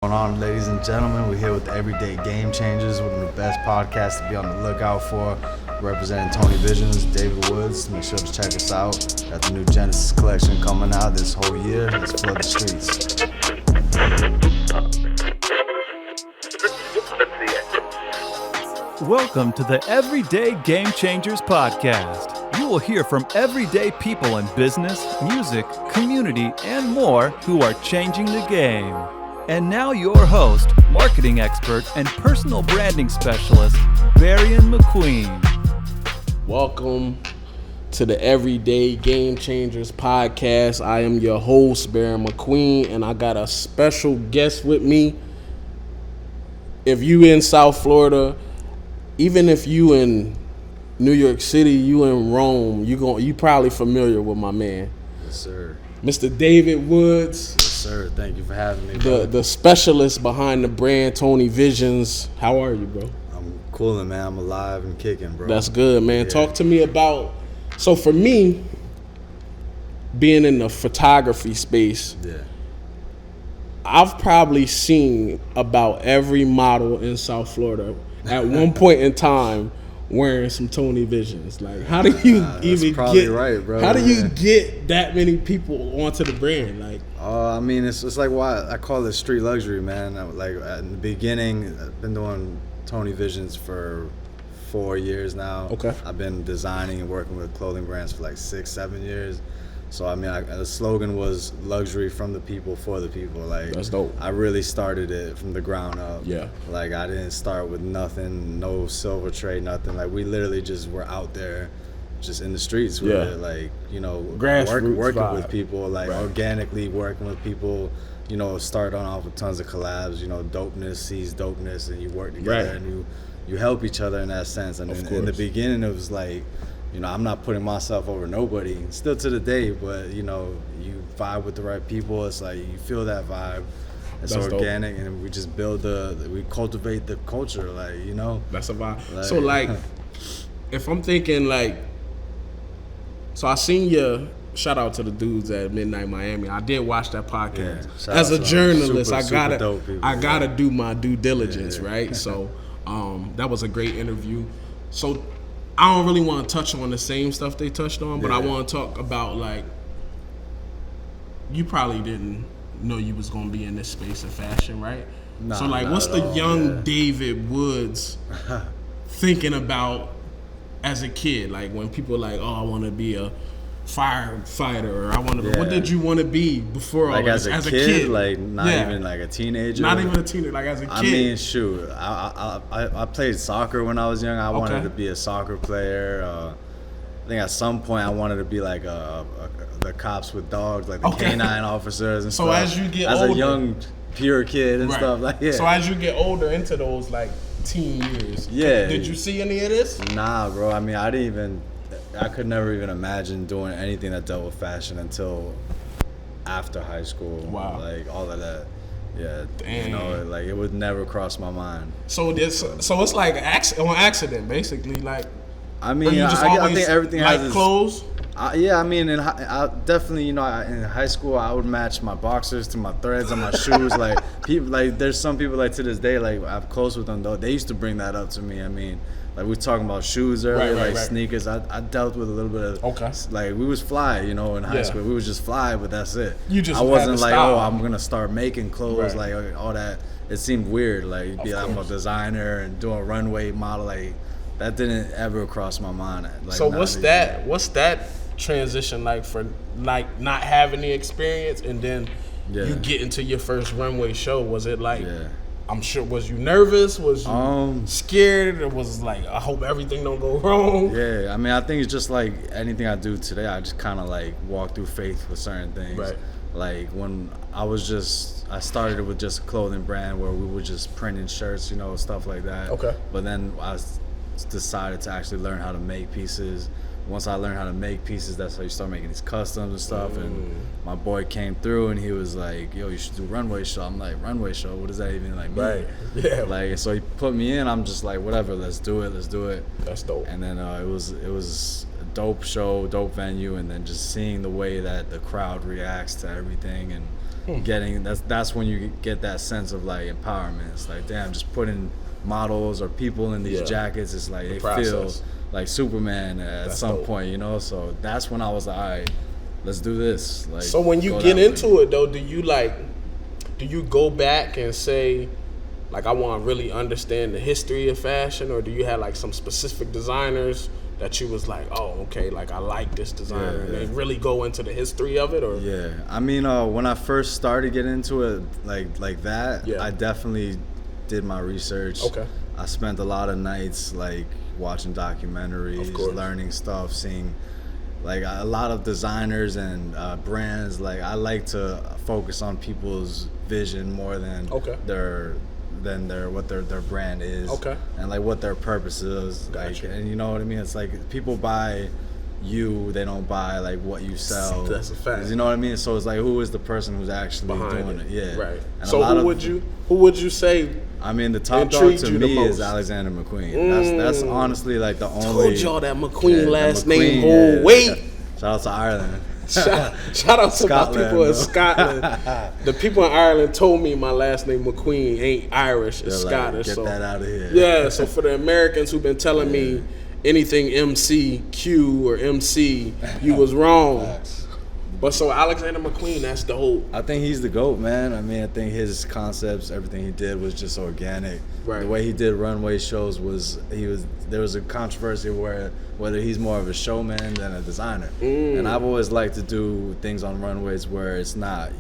Going on, ladies and gentlemen? We're here with the Everyday Game Changers, one of the best podcasts to be on the lookout for. Representing Tony Visions, David Woods. Make sure to check us out. Got the new Genesis collection coming out this whole year. Let's flood the streets. Welcome to the Everyday Game Changers podcast. You will hear from everyday people in business, music, community, and more who are changing the game. And now your host, marketing expert, and personal branding specialist, Barion McQueen. Welcome to the Everyday Game Changers podcast. I am your host, Barion McQueen, and I got a special guest with me. If you in South Florida, even if you in New York City, you in Rome, you probably familiar with my man. Yes, sir. Mr. David Woods. Yes, sir. Thank you for having me, bro. The specialist behind the brand, Tony Visions. How are you, bro? I'm coolin', man. I'm alive and kicking, bro. That's good, man. Yeah. Talk to me about, so for me, being in the photography space, I've probably seen about every model in South Florida at one point in time wearing some Tony Visions. Like, how do you even get? Right, bro. How do you get that many people onto the brand? Like, I mean, it's like why I call it street luxury, man. Like in the beginning, I've been doing Tony Visions for 4 years now. Okay. I've been designing and working with clothing brands for like 6-7 years. So I mean, the slogan was luxury from the people for the people. Like, that's dope. I really started it from the ground up. Yeah. Like, I didn't start with nothing, no silver tray, nothing. Like, we literally just were out there, just in the streets with it. Like, you know, working with people, like organically working with people. You know, starting off with tons of collabs. You know, dopeness sees dopeness, and you work together and you help each other in that sense. And in the beginning, it was like, you know, I'm not putting myself over nobody, still to the day, but, you know, you vibe with the right people. It's like you feel that vibe. It's organic, dope. And we just we cultivate the culture, like, you know. That's a vibe. Like, so, like, if I'm thinking, like, so I seen your, shout out to the dudes at Midnight Miami. I did watch that podcast. Yeah, as a journalist, I gotta do my due diligence, right? So, that was a great interview. So, I don't really want to touch on the same stuff they touched on, but I want to talk about, like, you probably didn't know you was going to be in this space of fashion, right? Nah, so, like, what's the young David Woods thinking about as a kid? Like, when people are like, oh, I want to be a firefighter, or I want to. What did you want to be before all this? As a kid, like not even like a teenager. Not even a teenager, like as a kid. I mean, shoot, I played soccer when I was young. I wanted to be a soccer player. I think at some point I wanted to be like the cops with dogs, like the canine officers and stuff. So as you get older, as a young pure kid and stuff like So as you get older into those like teen years, did you see any of this? Nah, bro. I mean, I could never even imagine doing anything that dealt with fashion until after high school. Wow. Like, all of that. Yeah. Damn. You know, like, it would never cross my mind. So it's like on accident, basically. Like, I mean, I think everything has its clothes. I mean, I definitely, you know, in high school, I would match my boxers to my threads on my shoes. Like, people, like, there's some people, like, to this day, like, I'm close with them, though. They used to bring that up to me. I mean, like, we were talking about shoes earlier, sneakers. I dealt with a little bit of, like, we was fly, you know, in high school. We was just fly, but that's it. I wasn't like, oh, I'm going to start making clothes, like, all that. It seemed weird, like, be like, I'm a designer and doing a runway model, like, that didn't ever cross my mind. Like, so what's that transition like for, like, not having the experience and then you get into your first runway show? Was it like, I'm sure, was you nervous? Was you scared? Or was it like, I hope everything don't go wrong? Yeah, I mean, I think it's just like anything I do today, I just kind of like walk through faith with certain things. Right. Like when I started with just a clothing brand where we were just printing shirts, you know, stuff like that. Okay. But then I decided to actually learn how to make pieces. Once I learned how to make pieces, that's how you start making these customs and stuff. And my boy came through and he was like, yo, you should do runway show. I'm like, runway show? What does that even like mean? Right. Yeah. Like, so he put me in. I'm just like, whatever, let's do it. That's dope. And then it was a dope show, dope venue, and then just seeing the way that the crowd reacts to everything and that's when you get that sense of like empowerment. It's like, damn, just putting models or people in these jackets, it's like they feel like Superman at some point, you know. So that's when I was like, all right, let's do this. Like, so when you get into it though, do you go back and say, like, I want to really understand the history of fashion, or do you have like some specific designers that you was like, oh, okay, like I like this designer, and they really go into the history of it? Or I mean, when I first started getting into it like that, I definitely did my research. Okay. I spent a lot of nights like watching documentaries, learning stuff, seeing like a lot of designers and brands. Like, I like to focus on people's vision more than what their brand is, and like what their purpose is. Like, and you know what I mean? It's like people buy you, they don't buy like what you sell. That's a fact. You know what I mean? So it's like, who is the person who's actually doing it? Yeah, right. And so who would you say? I mean, the top dog to me is Alexander McQueen. That's honestly like the only. Told y'all that McQueen last name hold weight. Shout out to Ireland. Shout out to my people in Scotland. The people in Ireland told me my last name McQueen ain't Irish, it's Scottish. Get that out of here. Yeah, so for the Americans who've been telling me anything MC, Q, or MC, you was wrong. But so Alexander McQueen, that's the whole. I think he's the GOAT, man. I mean, I think his concepts, everything he did was just organic. Right. The way he did Runway shows there was a controversy whether he's more of a showman than a designer. And I've always liked to do things on runways where it's not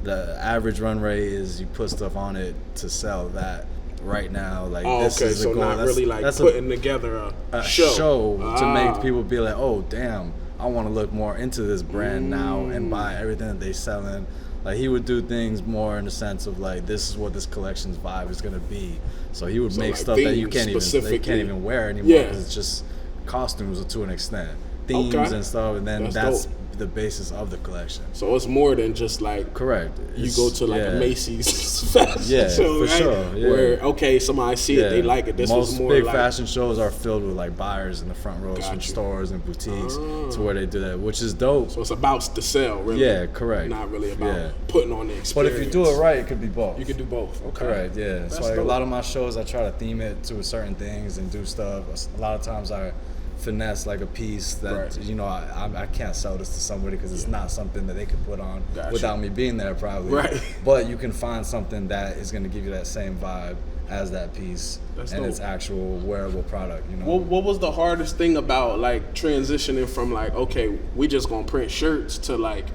the average runway is you put stuff on it to sell that right now. Like, this is so the goal. Not really like putting together a show to make people be like, oh damn, I want to look more into this brand now and buy everything that they selling. Like, he would do things more in the sense of like, this is what this collection's vibe is gonna be. So he would make like stuff that you can't even wear anymore because it's just costumes to an extent, themes and stuff, and then that's the basis of the collection. So it's more than just like you go to like a Macy's fashion show, for right? sure. Yeah. Where somebody see it, they like it. This most was more big like, fashion shows are filled with like buyers in the front rows from stores and boutiques to where they do that, which is dope. So it's about the sell, really. Yeah, correct. Not really about putting on the experience. But if you do it right, it could be both. You could do both. Okay. Correct. Yeah. That's so like a lot of my shows, I try to theme it to certain things and do stuff. A lot of times I finesse like a piece that you know I can't sell this to somebody because it's not something that they could put on without me being there probably. Right. But you can find something that is going to give you that same vibe as that piece. That's and dope. Its actual wearable product. You know. What was the hardest thing about like transitioning from like, okay, we just gonna print shirts to like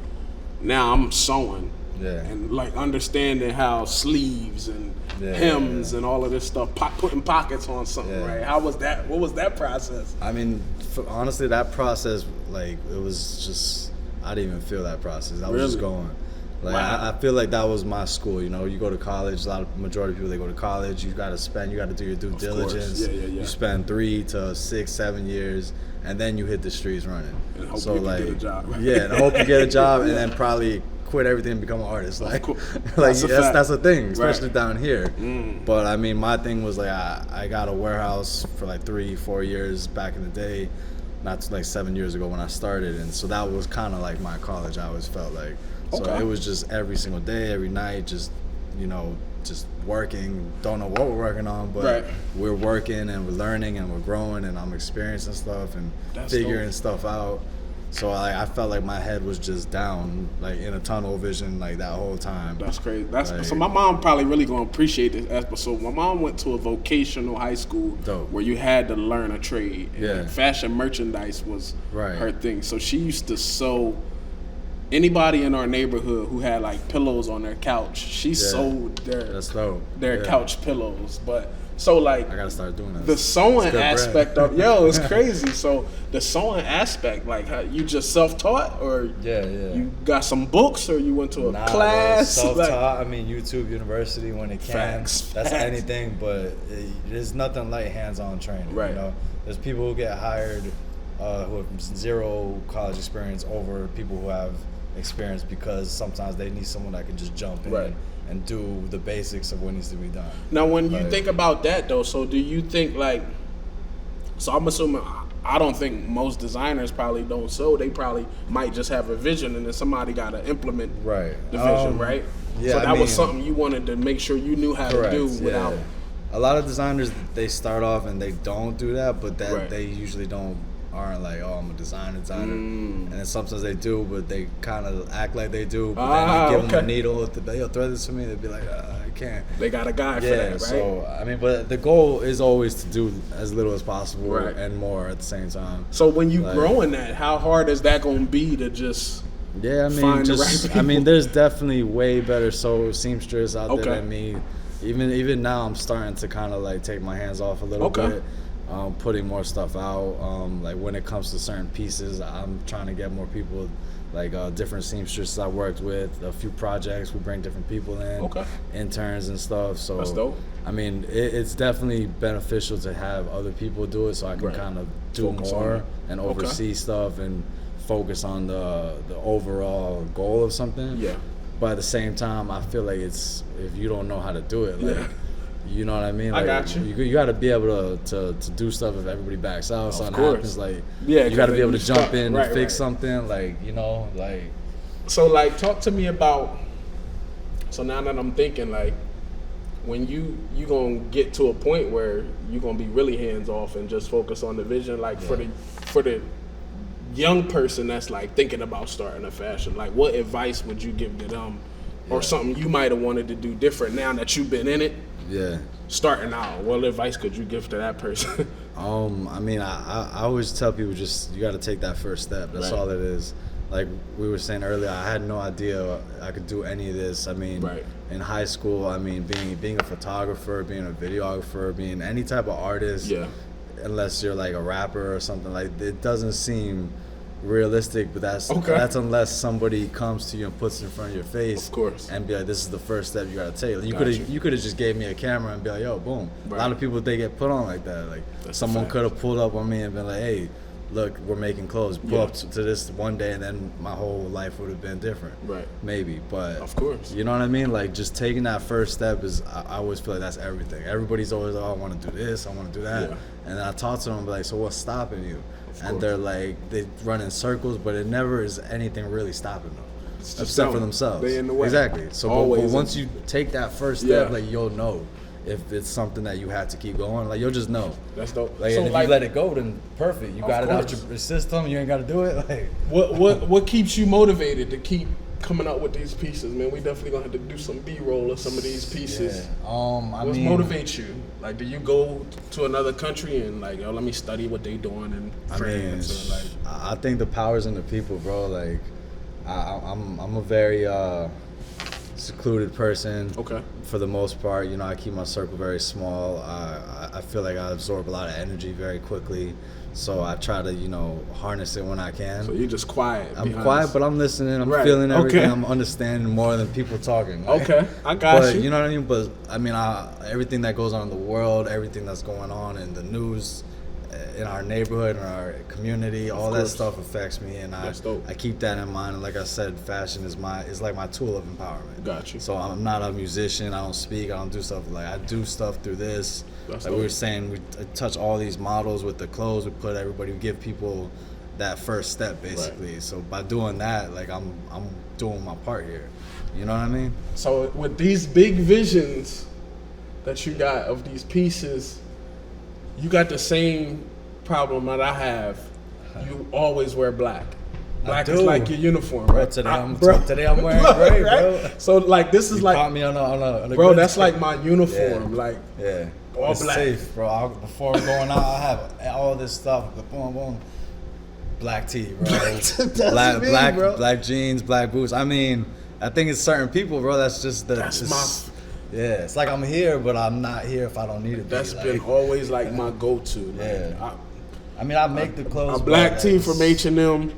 now I'm sewing. And like understanding how sleeves and hems and all of this stuff, putting pockets on something, right? How was that? What was that process? I mean, honestly, that process, like, it was just, I didn't even feel that process. I was just going. Like, I feel like that was my school, you know? You go to college, majority of people, they go to college, you got to do your due diligence. You spend 3 to 6, 7 years, and then you hit the streets running. And hope you get a job. And I hope you get a job, and then probably quit everything and become an artist. Like, that's a thing, especially down here. But I mean, my thing was like, I got a warehouse for like 3-4 years back in the day, not like 7 years ago when I started, and so that was kind of like my college. I always felt like, so it was just every single day, every night, just, you know, just working. Don't know what we're working on, but we're working and we're learning and we're growing, and I'm experiencing stuff and figuring stuff out. So I felt like my head was just down, like in a tunnel vision, like that whole time. That's crazy. So my mom probably really gonna appreciate this episode. My mom went to a vocational high school where you had to learn a trade. And fashion merchandise was her thing. So she used to sew. Anybody in our neighborhood who had like pillows on their couch, she sold their couch pillows. But so like I gotta start doing that. The sewing aspect of it's crazy. So the sewing aspect, like how you just self-taught, or you got some books, or you went to a class? Self-taught. I mean, YouTube University when it can. That's anything, but there's nothing like hands-on training. Right. You know, there's people who get hired who have 0 college experience over people who have experience because sometimes they need someone that can just jump in and do the basics of what needs to be done. Now, when you think about that, though, so do you think like, so I'm assuming I don't think most designers probably don't sew. They probably might just have a vision, and then somebody got to implement the vision, right? Yeah, so that was something you wanted to make sure you knew how to do without. Yeah. A lot of designers, they start off and they don't do that, but they usually aren't like, oh, I'm a designer. And then sometimes they do, but they kind of act like they do. But then you give them a needle, yo, thread this for me. They'd be like, I can't. They got a guy for that, right? So, I mean, but the goal is always to do as little as possible and more at the same time. So when you growing that, how hard is that going to be to just find the right people? I mean, there's definitely way better seamstress out there than me. Even now, I'm starting to kind of like take my hands off a little bit. Putting more stuff out. Like when it comes to certain pieces, I'm trying to get more people, like different seamstresses I worked with, a few projects, we bring different people in, interns and stuff. So that's dope. I mean, it's definitely beneficial to have other people do it so I can kind of do more and oversee stuff and focus on the overall goal of something. Yeah. But at the same time, I feel like it's, if you don't know how to do it, like, you know what I mean? Like, I got you. You got to be able to do stuff if everybody backs out. Something happens, like, you got to be able to jump in and fix something, like, you know, like. So, like, talk to me about, so now that I'm thinking, like, when you going to get to a point where you're going to be really hands off and just focus on the vision, like, for the young person that's, like, thinking about starting a fashion, like, what advice would you give to them? Or something you might have wanted to do different now that you've been in it? Yeah. Starting out, what advice could you give to that person? I mean, I always tell people just, you got to take that first step. That's all it is. Like we were saying earlier, I had no idea I could do any of this. I mean, in high school, I mean, being a photographer, being a videographer, being any type of artist, unless you're like a rapper or something, like, it doesn't seem realistic, but that's unless somebody comes to you and puts it in front of your face, and be like, this is the first step you gotta take. Like, you could have just gave me a camera and be like, yo, boom. A lot of people, they get put on like that. Like, that's someone could have pulled up on me and been like, hey, look, we're making clothes. Pull up to this one day, and then my whole life would have been different. Maybe, but of course, you know what I mean? Like, just taking that first step is, I always feel like that's everything. Everybody's always like, oh, I want to do this, I want to do that. And then I talk to them and be like, so what's stopping you? And they're like, they run in circles, but it never is anything really stopping them, except for themselves. They in the way. Exactly. So but once you take that first step, like, you'll know if it's something that you have to keep going. Like, you'll just know. That's dope. Like, so, and if you let it go, then perfect. You got it out your system. You ain't got to do it. Like, what keeps you motivated to keep coming out with these pieces, man? We definitely gonna have to do some B-roll of some of these pieces. What motivates you? Like, do you go to another country and like, let me study what they doing in France? I think the power's in the people, bro. Like, I'm a very secluded person. For the most part, you know, I keep my circle very small. I feel like I absorb a lot of energy very quickly. So I try to, you know, harness it when I can. So you're just quiet. I'm quiet, but I'm listening. I'm feeling everything. I'm understanding more than people talking. Like, I got you. You know what I mean? But I mean, everything that goes on in the world, everything that's going on in the news, in our neighborhood, in our community, all that stuff affects me, and I keep that in mind. And like I said, fashion is like my tool of empowerment. Got you. So I'm not a musician. I don't speak. I don't do stuff. Like, I do stuff through this. Like we were saying, we touch all these models with the clothes. We give people that first step, basically. So by doing that, like, I'm doing my part here. You know what I mean? So with these big visions that you got of these pieces, you got the same problem that I have. You always wear black. Black is like your uniform, right? Today I'm wearing gray, bro. So like, this is, you like, caught me on a bro. That's like my uniform, like all it's black. Safe, bro. Before going out, I have all this stuff. Boom, boom. Black tee, bro. Black jeans, black boots. I mean, I think it's certain people, bro. That's just yeah, it's like I'm here, but I'm not here if I don't need it. That's been always like my go-to. I mean, I make the clothes. A black tee from H&M,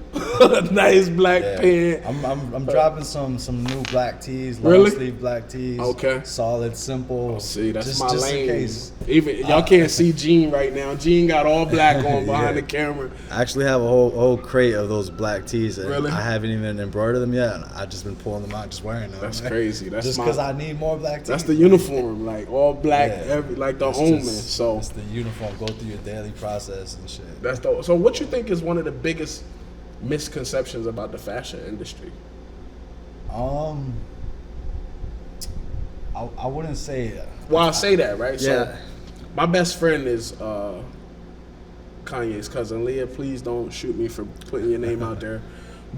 nice black pant. I'm dropping some new black tees, long sleeve black tees. Solid, simple. See, that's just my lane. Just in case. Even y'all can't see Gene right now. Gene got all black on behind the camera. I actually have a whole crate of those black tees. And really? I haven't even embroidered them yet. I've just been pulling them out, just wearing them. That's crazy. That's just because I need more black tees. That's the uniform, like all black, like the omen. So it's the uniform. Go through your daily process and shit. That's dope. So what you think is one of the biggest misconceptions about the fashion industry? I wouldn't say. Well, I'll say that, right? Yeah. So my best friend is Kanye's cousin. Leah, please don't shoot me for putting your name out there.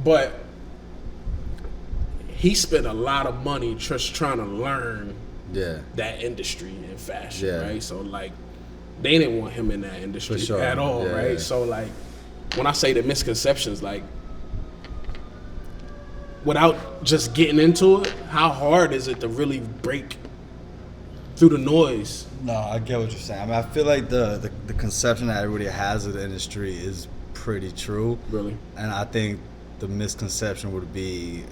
But he spent a lot of money just trying to learn that industry in fashion, right? So, like, they didn't want him in that industry at all, right? So, like, when I say the misconceptions, like, without just getting into it, how hard is it to really break through the noise? No, I get what you're saying. I mean, I feel like the conception that everybody has of the industry is pretty true. Really? And I think the misconception would be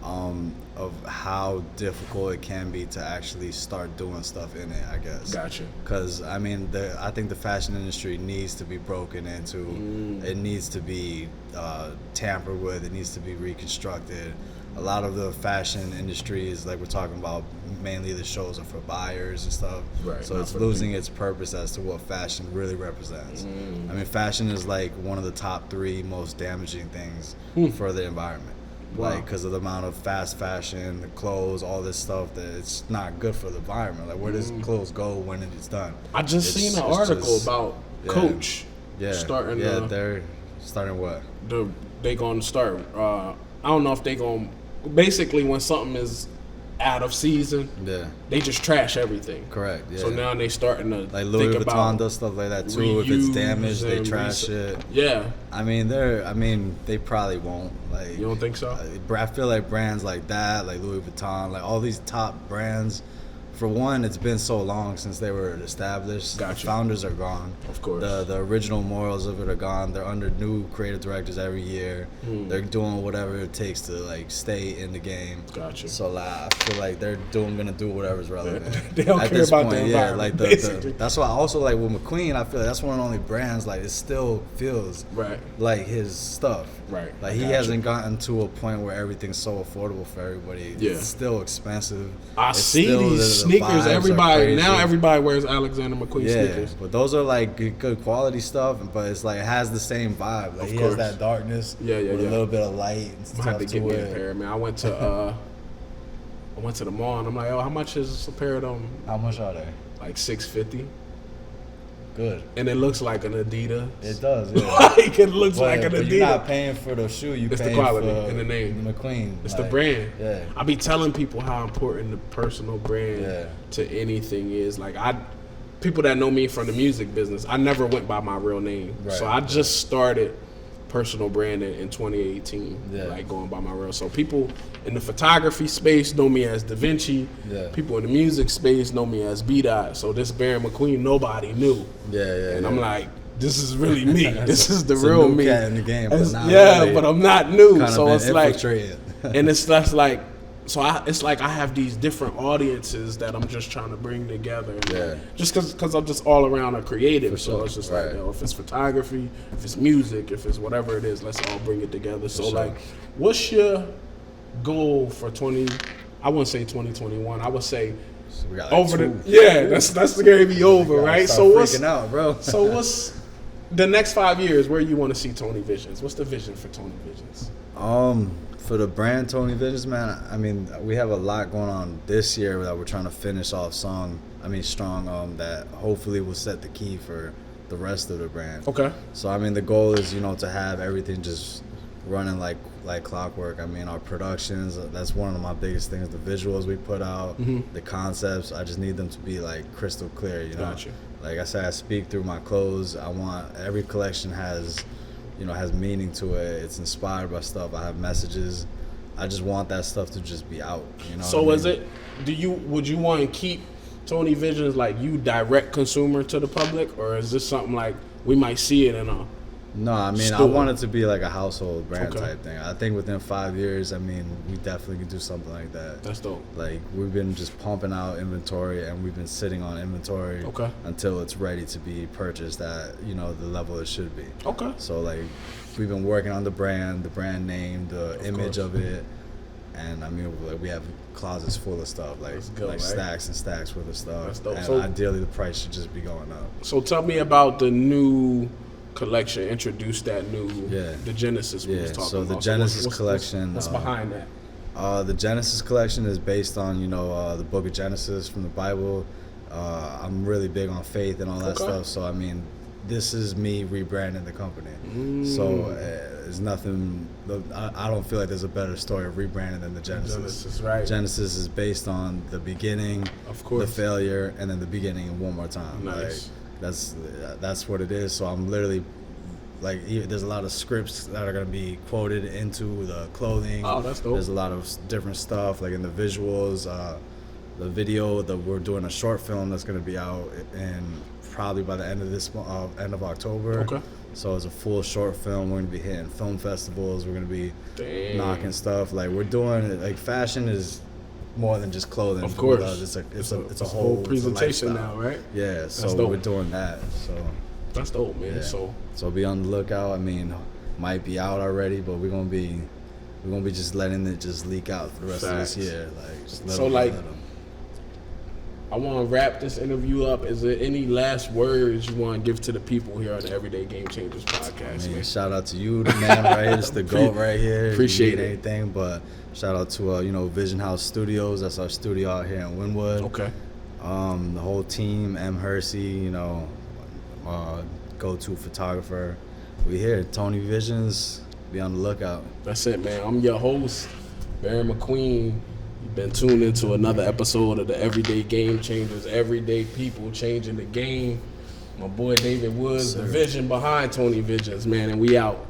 of how difficult it can be to actually start doing stuff in it, I guess. Gotcha. Because, I mean, I think the fashion industry needs to be broken into. It needs to be tampered with. It needs to be reconstructed. A lot of the fashion industry is, like we're talking about, mainly the shows are for buyers and stuff. Right. So it's losing its purpose as to what fashion really represents. I mean, fashion is like one of the top 3 most damaging things for the environment. Wow. Like, because of the amount of fast fashion, the clothes, all this stuff, that it's not good for the environment. Like, where does clothes go when it's done? I just seen an article about Coach starting. They're starting what? They gonna start. I don't know if they gonna. Basically, when something is out of season, they just trash everything. Correct. Yeah. So now they starting to like Louis think Vuitton about does stuff like that too. If it's damaged, they trash it. Yeah. I mean, they probably won't. Like, you don't think so? I feel like brands like that, like Louis Vuitton, like all these top brands. For one, it's been so long since they were established. Gotcha. The founders are gone. Of course. The original morals of it are gone. They're under new creative directors every year. They're doing whatever it takes to like stay in the game. Gotcha. So like, I feel like they're gonna do whatever's relevant. They don't at care this about point, the environment. Like that's why I also like with McQueen. I feel like that's one of the only brands like it still feels like his stuff. Right. Like he hasn't gotten to a point where everything's so affordable for everybody. Yeah. It's still expensive. I see these sneakers. Everybody wears Alexander McQueen sneakers. But those are like good quality stuff. But it's like it has the same vibe. Like he has that darkness. With a little bit of light and stuff. I had to get me a pair, man. I went to the mall and I'm like, oh, how much is a pair of them? How much are they? Like $650. Good. And it looks like an Adidas. It does, yeah. Like it looks like an Adidas. You're not paying for the shoe. It's the quality and the name. McQueen. It's the brand. Yeah. I be telling people how important the personal brand to anything is. Like people that know me from the music business, I never went by my real name. Right. So I just started personal branding in 2018, like going by my real. So people in the photography space know me as Da Vinci. People in the music space know me as B-Dot. So this Barion McQueen, nobody knew. And I'm like, this is really me. This is the real me. Cat in the game, but I'm not new. So it's like, and it's just like, it's like I have these different audiences that I'm just trying to bring together. Just because I'm just all around a creative. So it's just like, if it's photography, if it's music, if it's whatever it is, let's all bring it together. So like, what's your goal for I wouldn't say 2021. I would say we got over that's the game be over, right? So what's out, bro? So what's the next 5 years? Where you want to see Tony Visions? What's the vision for Tony Visions? For the brand Tony Visions, man, I mean, we have a lot going on this year that we're trying to finish off strong, that hopefully will set the key for the rest of the brand. Okay. So, I mean, the goal is, to have everything just running like clockwork. I mean, our productions, that's one of my biggest things. The visuals we put out, the concepts, I just need them to be like crystal clear, Gotcha. Like I said, I speak through my clothes. I want every collection has meaning to it. It's inspired by stuff. I have messages. I just want that stuff to just be out. So is it? Would you want to keep Tony Visions like you direct consumer to the public, or is this something like we might see it in a No, I mean, I want it to be like a household brand type thing. I think within 5 years, I mean, we definitely can do something like that. That's dope. Like, we've been just pumping out inventory, and we've been sitting on inventory until it's ready to be purchased at, you know, the level it should be. Okay. So, like, we've been working on the brand name, the image of it. And I mean, we have closets full of stuff, like stacks and stacks worth of stuff. That's dope. And So, ideally, the price should just be going up. So tell me about the new collection. Introduce that new, the Genesis we was talking so the about. Genesis collection. What's behind that? The Genesis collection is based on, you know, the book of Genesis from the Bible. I'm really big on faith and all that stuff. So, I mean, this is me rebranding the company. So there's nothing, I don't feel like there's a better story of rebranding than the Genesis. Genesis, right. Genesis is based on the beginning, of course, the failure, and then the beginning one more time. Nice. Like, that's what it is. So I'm literally, like, there's a lot of scripts that are going to be quoted into the clothing. Oh, that's dope. There's a lot of different stuff, like in the visuals, the video that we're doing a short film that's going to be out in probably by the end of this end of October. Okay. So it's a full short film. We're going to be hitting film festivals. We're going to be knocking stuff. Like, we're doing it. Like, fashion is more than just clothing. Of course. It's a whole presentation now, right? Yeah. So we're doing that. So that's dope, man. Yeah. So be on the lookout. I mean, might be out already, but we're gonna be just letting it just leak out for the rest of this year. Like, just let them. I want to wrap this interview up. Is there any last words you want to give to the people here on the Everyday Game Changers podcast? Man, shout out to you, the man right here. It's the GOAT right here. Appreciate it. Anything, but shout out to you know, Vision House Studios. That's our studio out here in Wynwood. Okay. The whole team, M. Hersey, you know, go-to photographer. We here, Tony Visions. Be on the lookout. That's it, man. I'm your host, Barion McQueen. You've been tuned into another episode of the Everyday Game Changers. Everyday people changing the game. My boy David Woods, the vision behind Tony Visions, man, and we out.